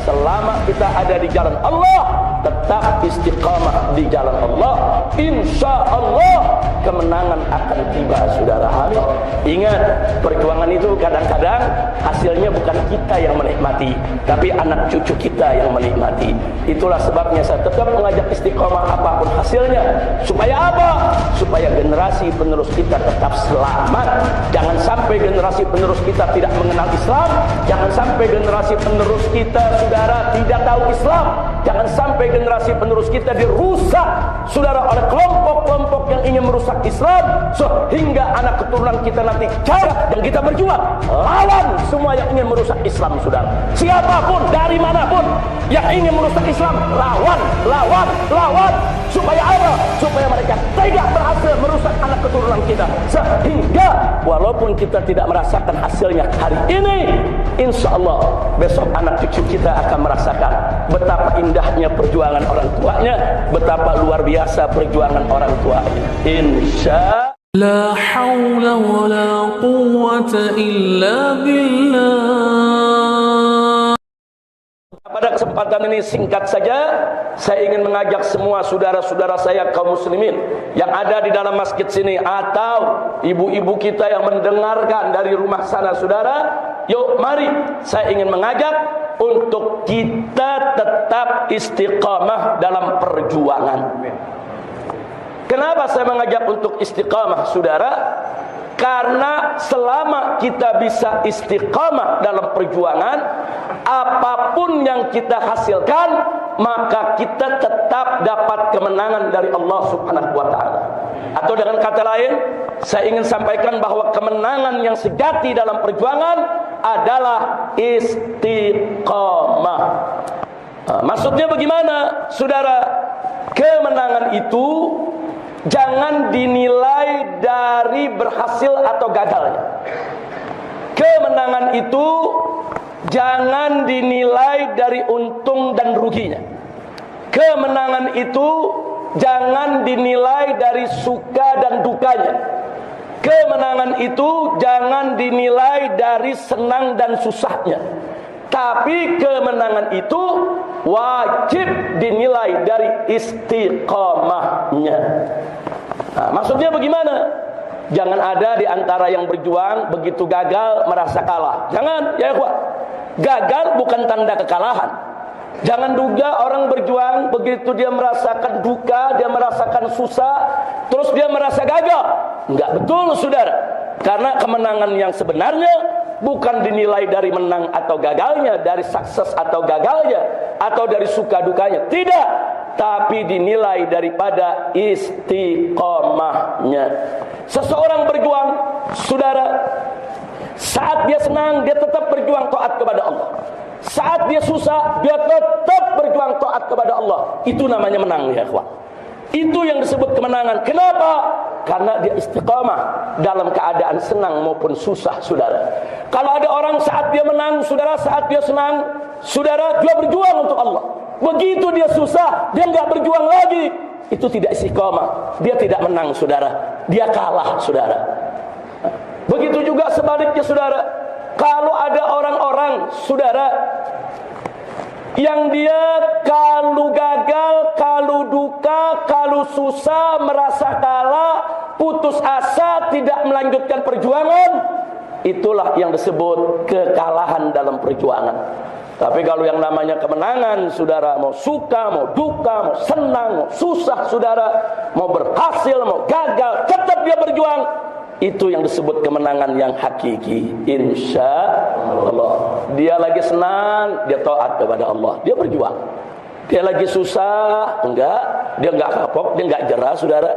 selama kita ada di jalan Allah, tetap istiqamah di jalan Allah, insya Allah kemenangan akan tiba, saudara Hamid. Ingat, perjuangan itu kadang-kadang hasilnya bukan kita yang menikmati, tapi anak cucu kita yang menikmati. Itulah sebabnya saya tetap mengajak istiqamah apapun hasilnya. Supaya apa? Supaya generasi penerus kita tetap selamat. Jangan sampai generasi penerus kita tidak mengenal Islam. Jangan sampai generasi penerus kita, saudara, tidak tahu Islam. Jangan sampai generasi penerus kita dirusak, saudara, oleh kelompok-kelompok yang ingin merusak Islam, sehingga anak keturunan kita nanti cara dan kita berjuang lawan semua yang ingin merusak Islam, saudara. Siapapun, dari manapun yang ingin merusak Islam, lawan. Supaya apa? Supaya mereka tidak berhasil merusak anak keturunan kita, sehingga walaupun kita tidak merasakan hasilnya hari ini, insya Allah besok anak cucu kita akan merasakan betapa indahnya perjuangan orang tuanya, betapa luar biasa perjuangan orang tuanya. Insya La hawla wa la quwwata illa billah. Pada kesempatan ini singkat saja, saya ingin mengajak semua saudara-saudara saya kaum muslimin yang ada di dalam masjid sini, atau ibu-ibu kita yang mendengarkan dari rumah sana, saudara, yuk mari saya ingin mengajak untuk kita tetap istiqamah dalam perjuangan. Kenapa saya mengajak untuk istiqamah, saudara? Karena selama kita bisa istiqamah dalam perjuangan, apapun yang kita hasilkan, maka kita tetap dapat kemenangan dari Allah Subhanahu wa ta'ala. Atau dengan kata lain, saya ingin sampaikan bahwa kemenangan yang sejati dalam perjuangan adalah istiqamah. Maksudnya bagaimana, saudara? Kemenangan itu jangan dinilai dari berhasil atau gagalnya. Kemenangan itu jangan dinilai dari untung dan ruginya. Kemenangan itu jangan dinilai dari suka dan dukanya. Kemenangan itu jangan dinilai dari senang dan susahnya. Tapi kemenangan itu wajib dinilai dari istiqamahnya. Nah, maksudnya bagaimana? Jangan ada di antara yang berjuang begitu gagal merasa kalah. Jangan, ya ikhwan. Gagal bukan tanda kekalahan. Jangan juga orang berjuang begitu dia merasakan duka, dia merasakan susah, terus dia merasa gagal. Enggak betul, saudara. Karena kemenangan yang sebenarnya bukan dinilai dari menang atau gagalnya, dari sukses atau gagalnya, atau dari suka dukanya. Tidak, tapi dinilai daripada istiqomahnya. Seseorang berjuang, saudara, saat dia senang, dia tetap berjuang taat kepada Allah. Saat dia susah, dia tetap berjuang taat kepada Allah. Itu namanya menang, ya ikhwan. Itu yang disebut kemenangan. Kenapa? Karena dia istiqamah dalam keadaan senang maupun susah, saudara. Kalau ada orang saat dia menang, saudara, saat dia senang, saudara, dia berjuang untuk Allah. Begitu dia susah, dia nggak berjuang lagi. Itu tidak istiqamah. Dia tidak menang, saudara. Dia kalah, saudara. Begitu juga sebaliknya, saudara. Kalau ada orang-orang, saudara, yang dia kalau gagal, kalau duka, kalau susah, merasa kalah, putus asa, tidak melanjutkan perjuangan, itulah yang disebut kekalahan dalam perjuangan. Tapi kalau yang namanya kemenangan, saudara, mau suka, mau duka, mau senang, mau susah, saudara, mau berhasil, mau gagal, tetap dia berjuang. Itu yang disebut kemenangan yang hakiki. Insya Allah. Dia lagi senang, dia taat kepada Allah, dia berjuang. Dia lagi susah, enggak, dia enggak kapok, dia enggak jerah, saudara,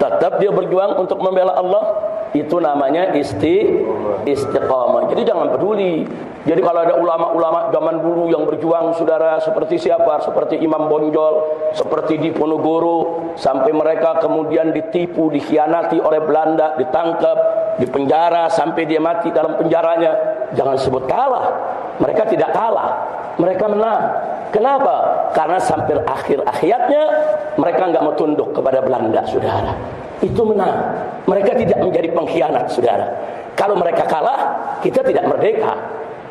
tetap dia berjuang untuk membela Allah. Itu namanya istiqamah. Jadi jangan peduli. Jadi kalau ada ulama-ulama zaman dulu yang berjuang, saudara, seperti siapa? Seperti Imam Bonjol, seperti Diponegoro, sampai mereka kemudian ditipu, dikhianati oleh Belanda, ditangkap, dipenjara sampai dia mati dalam penjaranya. Jangan sebut kalah. Mereka tidak kalah, mereka menang. Kenapa? Karena sampai akhir hayatnya mereka enggak mau tunduk kepada Belanda, saudara. Itu menang. Mereka tidak menjadi pengkhianat, saudara. Kalau mereka kalah, kita tidak merdeka.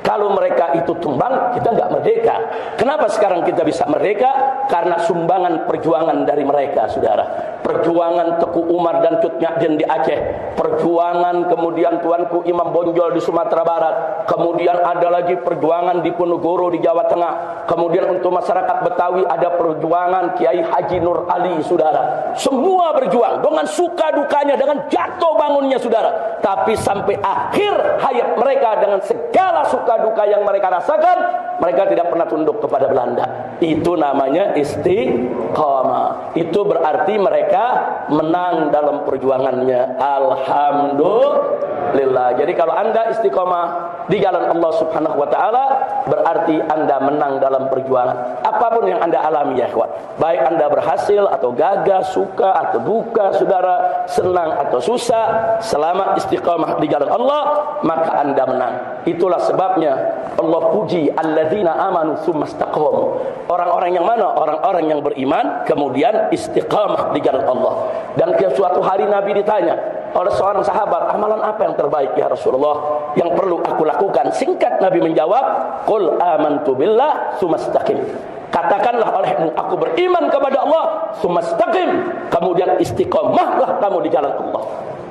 Kalau mereka itu tumbang, kita enggak merdeka. Kenapa sekarang kita bisa merdeka? Karena sumbangan perjuangan dari mereka, saudara. Perjuangan Teku Umar dan Cut Nyak di Aceh, perjuangan kemudian Tuanku Imam Bonjol di Sumatera Barat, kemudian ada lagi perjuangan di Ponorogo di Jawa Tengah, kemudian untuk masyarakat Betawi ada perjuangan Kiai Haji Nur Ali, saudara. Semua berjuang dengan suka dukanya, dengan jatuh bangunnya, saudara. Tapi sampai akhir hayat mereka dengan segala suka duka yang mereka rasakan, mereka tidak pernah tunduk kepada Belanda. Itu namanya istiqamah. Itu berarti mereka menang dalam perjuangannya. Alhamdulillah. Jadi kalau Anda istiqamah di jalan Allah Subhanahu wa taala, berarti Anda menang dalam perjuangan. Apapun yang Anda alami, ya ikhwan. Baik Anda berhasil atau gagal, suka atau duka, saudara, senang atau susah, selama istiqamah di jalan Allah, maka Anda menang. Itulah sebabnya Allah puji alladzina amanu tsumma istaqamu. Orang-orang yang mana? Orang-orang yang beriman kemudian istiqamah di jalan Allah. Dan suatu hari Nabi ditanya oleh seorang sahabat, amalan apa yang terbaik ya Rasulullah yang perlu aku lakukan? Singkat Nabi menjawab, qul amantu billah tsumma istaqim. Katakanlah olehmu, aku beriman kepada Allah, tsumma istaqim, kemudian istiqamahlah kamu di jalan Allah.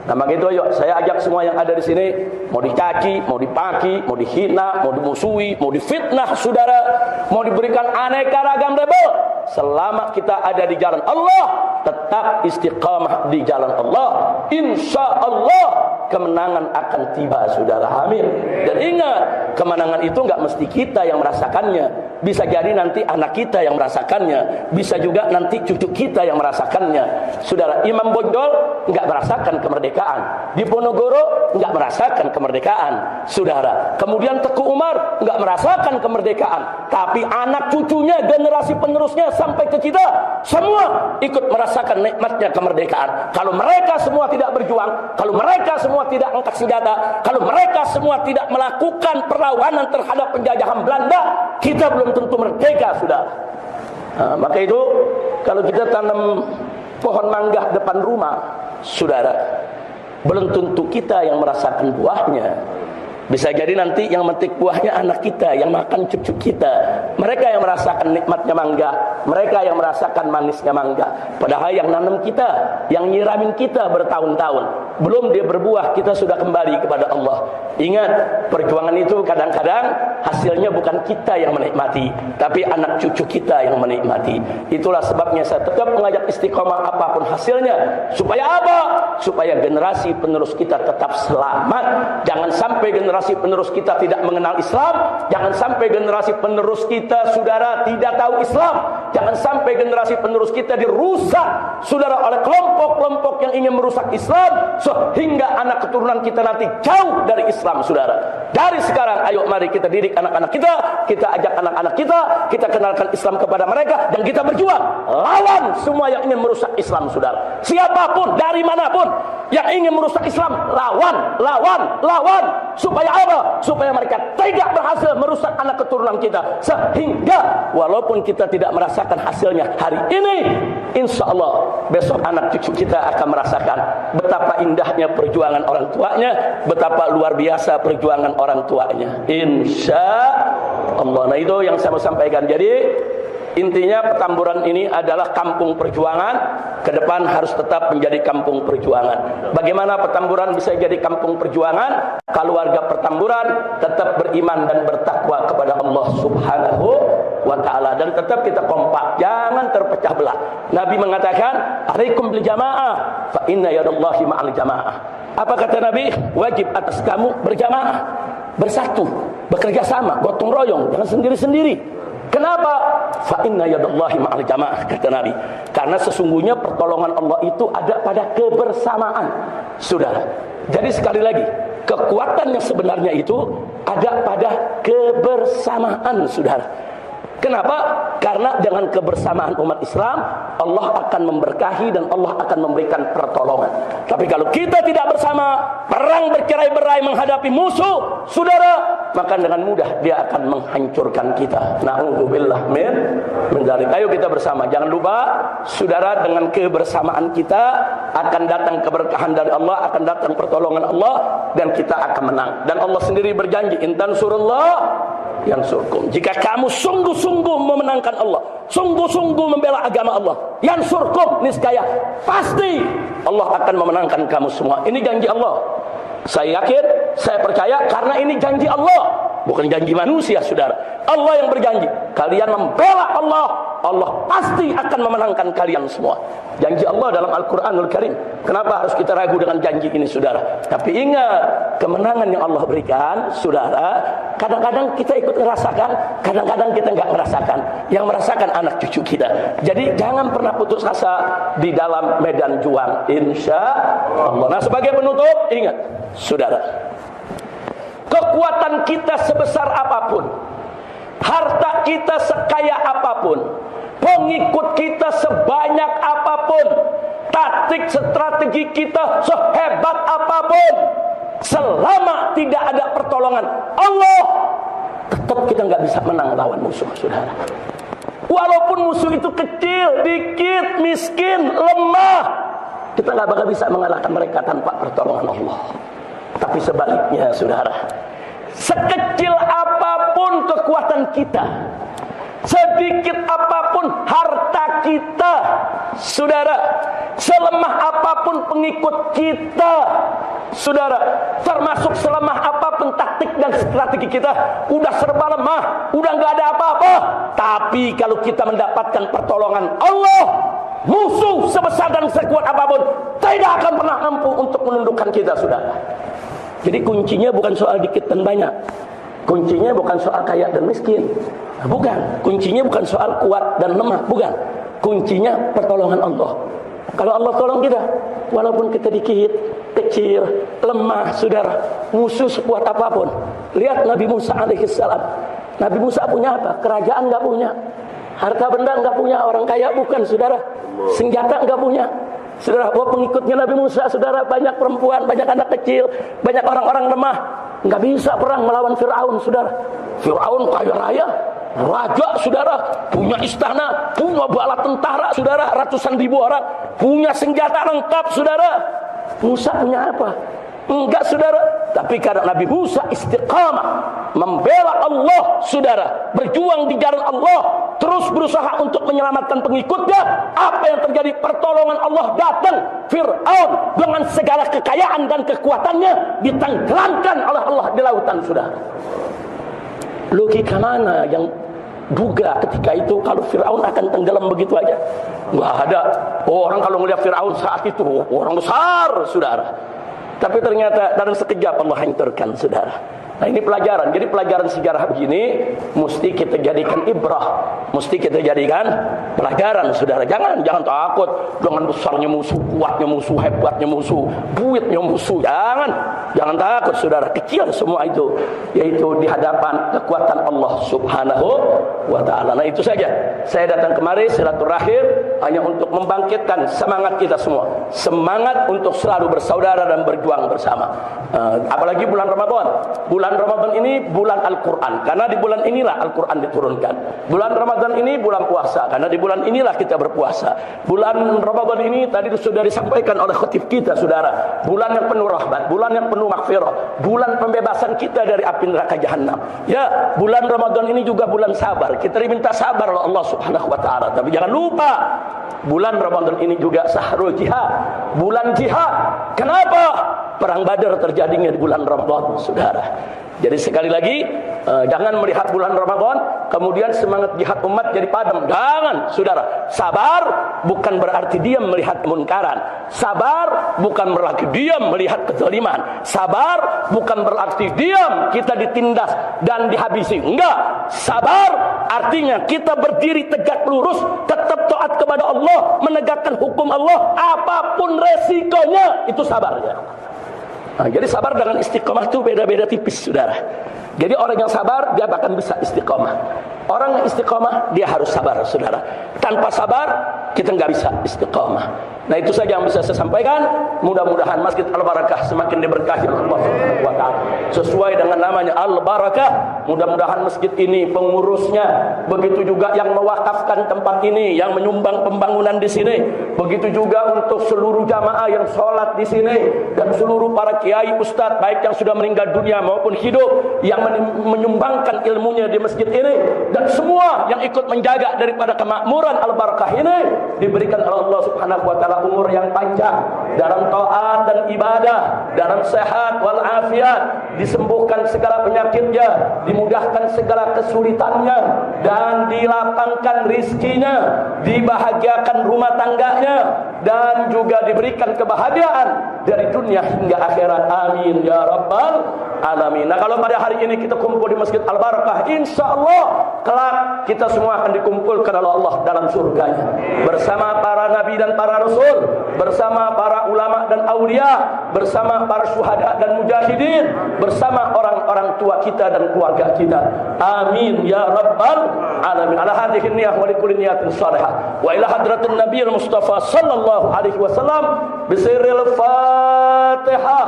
Nah, begitu yuk, saya ajak semua yang ada di sini, mau dicaci, mau dipaki, mau dihina, mau dimusuhi, mau difitnah, saudara, mau diberikan aneka ragam label, selama kita ada di jalan Allah, tetap istiqamah di jalan Allah, insya Allah kemenangan akan tiba, saudara. Amin. Dan ingat, kemenangan itu nggak mesti kita yang merasakannya. Bisa jadi nanti anak kita yang merasakannya, bisa juga nanti cucu kita yang merasakannya. Saudara, Imam Bonjol nggak merasakan kemerdekaan, di Ponorogo nggak merasakan kemerdekaan, saudara. Kemudian Teku Umar nggak merasakan kemerdekaan, tapi anak cucunya, generasi penerusnya sampai ke kita, semua ikut merasakan nikmatnya kemerdekaan. Kalau mereka semua tidak berjuang, kalau mereka semua tidak angkat senjata, kalau mereka semua tidak melakukan perlawanan terhadap penjajahan Belanda, kita belum tentu merdeka, saudara. Nah, maka itu kalau kita tanam pohon mangga depan rumah, saudara, belum tentu kita yang merasakan buahnya. Bisa jadi nanti yang metik buahnya anak kita, yang makan cucu kita. Mereka yang merasakan nikmatnya mangga, mereka yang merasakan manisnya mangga. Padahal yang nanam kita, yang nyiramin kita bertahun-tahun, belum dia berbuah, kita sudah kembali kepada Allah. Ingat, perjuangan itu kadang-kadang hasilnya bukan kita yang menikmati, tapi anak cucu kita yang menikmati. Itulah sebabnya saya tetap mengajak istiqamah apapun hasilnya. Supaya apa? Supaya generasi penerus kita tetap selamat. Jangan sampai generasi penerus kita tidak mengenal Islam. Jangan sampai generasi penerus kita, saudara, tidak tahu Islam. Jangan sampai generasi penerus kita dirusak, saudara, oleh kelompok-kelompok yang ingin merusak Islam, sehingga anak keturunan kita nanti jauh dari Islam, saudara. Dari sekarang, ayo mari kita didik anak-anak kita ajak anak-anak kita kenalkan Islam kepada mereka, dan kita berjuang lawan semua yang ingin merusak Islam, saudara. Siapapun, dari manapun yang ingin merusak Islam, lawan. Supaya apa? Supaya mereka tidak berhasil merusak anak keturunan kita, sehingga walaupun kita tidak merasakan hasilnya hari ini, insya Allah besok anak cucu kita akan merasakan betapa indahnya perjuangan orang tuanya, betapa luar biasa perjuangan orang tuanya, insya Allah. Nah, itu yang saya mau sampaikan. Jadi intinya Petamburan ini adalah kampung perjuangan. Ke depan harus tetap menjadi kampung perjuangan. Bagaimana Petamburan bisa jadi kampung perjuangan? Kalau warga Petamburan tetap beriman dan bertakwa kepada Allah Subhanahu wa ta'ala, dan tetap kita kompak, jangan terpecah belah. Nabi mengatakan, alaikum bil jamaah fa inna yadallahi ma'al jamaah. Apa kata Nabi? Wajib atas kamu berjamaah, bersatu, bekerja sama, gotong royong, jangan sendiri-sendiri. Kenapa? Fa inna yadallahi ma'al jamaah, kata Nabi. Karena sesungguhnya pertolongan Allah itu ada pada kebersamaan, saudara. Jadi sekali lagi, kekuatan yang sebenarnya itu ada pada kebersamaan, saudara. Kenapa? Karena dengan kebersamaan umat Islam, Allah akan memberkahi dan Allah akan memberikan pertolongan. Tapi kalau kita tidak bersama, perang bercerai-berai menghadapi musuh, saudara, maka dengan mudah dia akan menghancurkan kita. Na'udzubillah min dzalik. Ayo kita bersama. Jangan lupa, saudara, dengan kebersamaan kita akan datang keberkahan dari Allah, akan datang pertolongan Allah, dan kita akan menang. Dan Allah sendiri berjanji, in tansurullah yansurkum. Jika kamu sungguh-sungguh memenangkan Allah, sungguh-sungguh membela agama Allah, yansurkum, niscaya pasti Allah akan memenangkan kamu semua. Ini janji Allah. Saya yakin, saya percaya karena ini janji Allah, bukan janji manusia, saudara. Allah yang berjanji, kalian membela Allah, Allah pasti akan memenangkan kalian semua. Janji Allah dalam Al-Quranul Karim. Kenapa harus kita ragu dengan janji ini, saudara? Tapi ingat, kemenangan yang Allah berikan, saudara, kadang-kadang kita ikut merasakan, kadang-kadang kita nggak merasakan. Yang merasakan anak cucu kita. Jadi jangan pernah putus asa di dalam medan juang, insya Allah. Nah, sebagai penutup, ingat, saudara, kekuatan kita sebesar apapun, harta kita sekaya apapun, pengikut kita sebanyak apapun, taktik strategi kita sehebat apapun, selama tidak ada pertolongan Allah, tetap kita nggak bisa menang lawan musuh, saudara. Walaupun musuh itu kecil, dikit, miskin, lemah, kita nggak bakal bisa mengalahkan mereka tanpa pertolongan Allah. Tapi sebaliknya, saudara, sekecil apapun kekuatan kita, sedikit apapun harta kita, saudara, selemah apapun pengikut kita, saudara, termasuk selemah apapun taktik dan strategi kita, udah serba lemah, udah nggak ada apa-apa. Tapi kalau kita mendapatkan pertolongan Allah, musuh sebesar dan sekuat apapun tidak akan pernah mampu untuk menundukkan kita, saudara. Jadi kuncinya bukan soal dikit dan banyak, kuncinya bukan soal kaya dan miskin, bukan. Kuncinya bukan soal kuat dan lemah, bukan. Kuncinya pertolongan Allah. Kalau Allah tolong kita, walaupun kita dikit, kecil, lemah, saudara, musuh sekuat apapun. Lihat Nabi Musa alaihissalam. Nabi Musa punya apa? Kerajaan nggak punya, harta benda nggak punya, orang kaya bukan, saudara. Senjata nggak punya, saudara. Wah, pengikutnya Nabi Musa, saudara, banyak perempuan, banyak anak kecil, banyak orang-orang lemah, nggak bisa perang melawan Fir'aun, saudara. Fir'aun kaya raya, raja, saudara, punya istana, punya bala tentara, saudara, ratusan ribu orang, punya senjata lengkap, saudara. Musa punya apa? Enggak, saudara. Tapi karena Nabi Musa istiqamah membela Allah, saudara, berjuang di jalan Allah, terus berusaha untuk menyelamatkan pengikutnya, apa yang terjadi? Pertolongan Allah datang. Fir'aun dengan segala kekayaan dan kekuatannya ditenggelamkan oleh Allah di lautan, saudara. Logika mana yang duga ketika itu kalau Fir'aun akan tenggelam begitu aja? Nggak ada. Orang kalau melihat Fir'aun saat itu orang besar, saudara. Tapi ternyata dalam sekejap Allah hancurkan, saudara. Nah, ini pelajaran. Jadi pelajaran sejarah begini mesti kita jadikan ibrah, mesti kita jadikan pelajaran, saudara. Jangan takut dengan besarnya musuh, kuatnya musuh, hebatnya musuh, duitnya musuh. Jangan takut, saudara. Kecil semua itu, yaitu di hadapan kekuatan Allah Subhanahu wa ta'ala. Nah, itu saja. Saya datang kemari silaturahim hanya untuk membangkitkan semangat kita semua, semangat untuk selalu bersaudara dan berjuang bersama. Apalagi bulan Ramadan. Bulan Ramadan ini bulan Al-Quran, karena di bulan inilah Al-Quran diturunkan. Bulan Ramadan ini bulan puasa, karena di bulan inilah kita berpuasa. Bulan Ramadan ini tadi sudah disampaikan oleh khatib kita, saudara, bulan yang penuh rahmat, bulan yang penuh maghfirah, bulan pembebasan kita dari api neraka jahanam. Ya, bulan Ramadan ini juga bulan sabar. Kita diminta sabar oleh Allah Subhanahu wa ta'ala. Tapi jangan lupa, bulan Ramadan ini juga sahrul jihad, bulan jihad. Kenapa? Perang Badar terjadinya di bulan Ramadan, saudara. Jadi sekali lagi, jangan melihat bulan Ramadan kemudian semangat jihad umat jadi padam. Jangan, saudara. Sabar bukan berarti diam melihat kemunkaran. Sabar bukan berarti diam melihat kezaliman. Sabar bukan berarti diam kita ditindas dan dihabisi. Enggak. Sabar artinya kita berdiri tegak lurus, tetap taat kepada Allah, menegakkan hukum Allah apapun resikonya. Itu sabar, ya. Nah, jadi sabar dengan istiqomah itu beda-beda tipis, saudara. Jadi orang yang sabar dia akan bisa istiqomah. Orang yang istiqomah dia harus sabar, saudara. Tanpa sabar kita nggak bisa istiqomah. Nah, itu saja yang bisa saya sampaikan. Mudah-mudahan Masjid Al-Barakah semakin diberkahi oleh Allah Subhanahu wa ta'ala. Sesuai dengan namanya Al-Barakah, Mudah-mudahan masjid ini, pengurusnya, begitu juga yang mewakafkan tempat ini, yang menyumbang pembangunan di sini, begitu juga untuk seluruh jamaah yang sholat di sini, dan seluruh para kiai ustadz, baik yang sudah meninggal dunia maupun hidup, yang menyumbangkan ilmunya di masjid ini, dan semua yang ikut menjaga daripada kemakmuran al-barakah ini, diberikan oleh Allah Subhanahu wa taala umur yang panjang dalam taat dan ibadah, dalam sehat wal afiat, disembuhkan segala penyakitnya, dimudahkan segala kesulitannya, dan dilapangkan rizkinya, dibahagiakan rumah tangganya, dan juga diberikan kebahagiaan dari dunia hingga akhirat. Amin ya rabbal alamin. Nah, kalau pada hari ini kita kumpul di Masjid Al-Barakah, insyaallah kelak kita semua akan dikumpulkan oleh Allah dalam surganya, bersama para nabi dan para rasul, bersama para ulama dan aulia, bersama para syuhada dan mujahidin, bersama orang-orang tua kita dan keluarga kita. Amin ya rabbal alamin. Ala hadhihi niyyah wa likulli niyatin salihah. Wa ila hadratin nabiyil mustafa sallallahu alaihi wasallam bisirril Fatihah.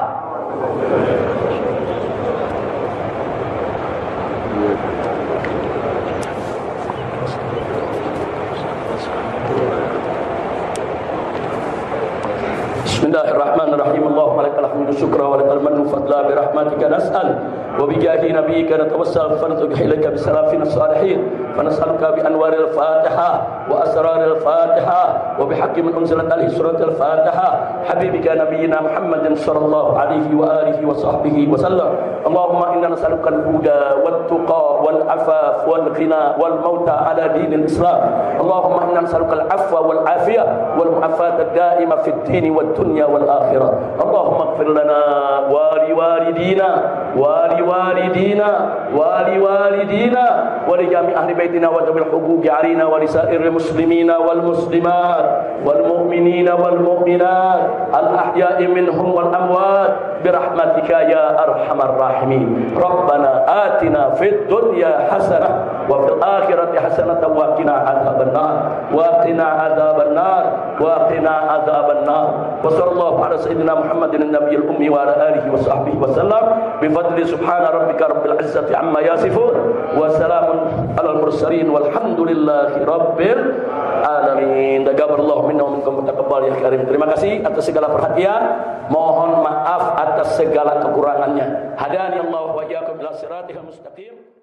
Bismillahirrahmanirrahim. Allahumma lakal hamdu syukra wa lakal mannu fadla bi rahmatika nas'al wa bi jahi nabiyyika natawassal fanatubu ilaika bi salafina salihin fa nas'aluka bi anwaril Fatihah wa asraril Fatihah wa bi haqqi man unzilat alaihi suratul Fatihah habibika nabiyyina Muhammadin sallallahu alaihi wa alihi wa sahbihi wa sallam. Allahumma inna nas'aluka al-huda wat tuqa wal afaf wal ghina wal mauta ala dinil Islam. Allahumma inna nas'aluka al-afwa wal afiyah wal mu'afata ad-da'ima fid din wad dunya wal akhirah. Allahumma ighfir lana wa liwalidina wa liwalidina wa liwalidina wa li jami' ahli baitina wa dhabil huquqi 'alaina wa li sa'iril muslimina wal muslimat wal mu'minina wal mu'minat al ahya'i minhum wal amwat bi rahmatika ya arhamar rahimin. Rabbana atina fid dunya hasanah wa fil akhirati hasanah wa qina adzabannar wa qina adzabannar wa qina adzabannar. Wa sallallahu ala sayyidina Muhammadin nabiyil ummi wa ala alihi wa sahbihi wa sallam bi fadli subhana rabbika rabbil izzati amma yasifun wa salamun alal mursalin walhamdulillahi rabbil alamin. Taqabbalallahu minna wa minkum taqabbal ya karim. Terima kasih atas segala perhatian, mohon maaf atas segala kekurangannya. Hadani Allah wa iyyakum ila siratal mustaqim.